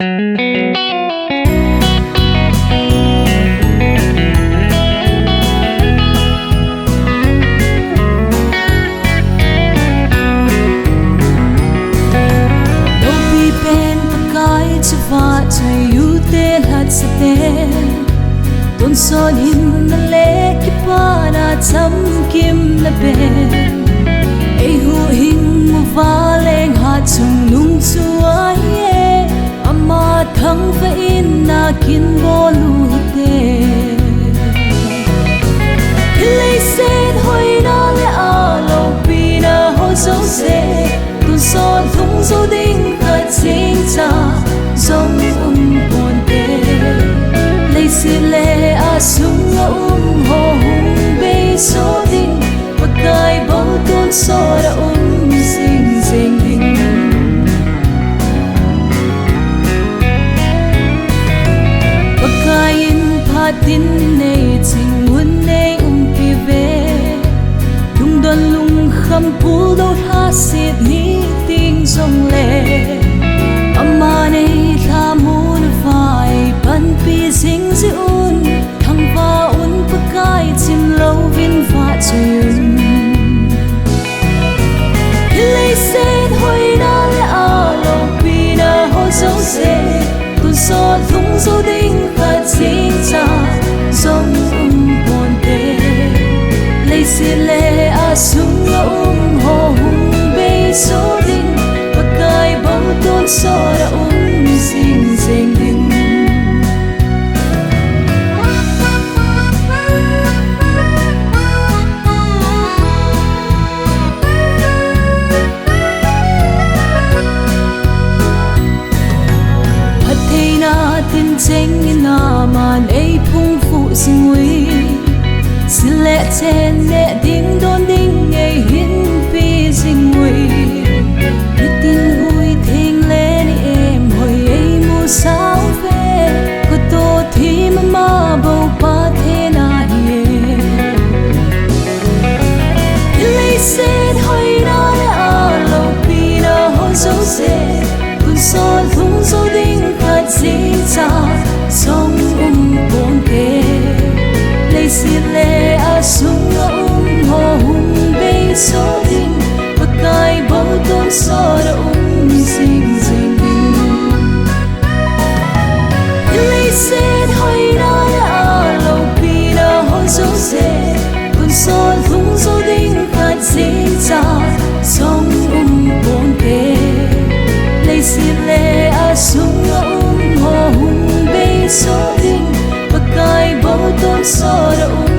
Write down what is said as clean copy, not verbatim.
Tuần son hin na le ki pa na cham kim na ben ei hu hing mu va leng ha chung lung chuai e ama thang fa in na kin bo lu te lei sen hoi na le a lo pi na ho so se tuần son thung zo ding ka ching cha zong bon te lei si le a sung a ho hung be so ding pakai bo ton so ra sing sing ding pakai in phatin nei ching mun nei pi ve lung don lung kham pu do ha sit ni ting song le ama nei tha mun vai pan pi sing zi un thang va un pakai chim lo vin va chun lei sen hoi na le a lo pi na ho so se tu so thung so ding ka ching cha song bon te lei si le a sung lo ho hung be so ding pakai bo ton so ra sing sing ding tin cheng na man ei phung phụ sing wi sile chen ne ding don ding ei hin pi sing wi tin hui thing le ni em hoi ei mu sao ve ko to thi ma bo pa the na ye lei sen hoi na le a lo pi na ho so se kun so thung so ding ka chi cha song bon ke lei si le a sung ho hung be so ding pakai bo ton so ra sing sing ding lei sen hoi na a lo pi na ho so se kun so thung so ding ka chi cha song bon ke lei si le a sung ho hung be so ding pakai bo ton so ra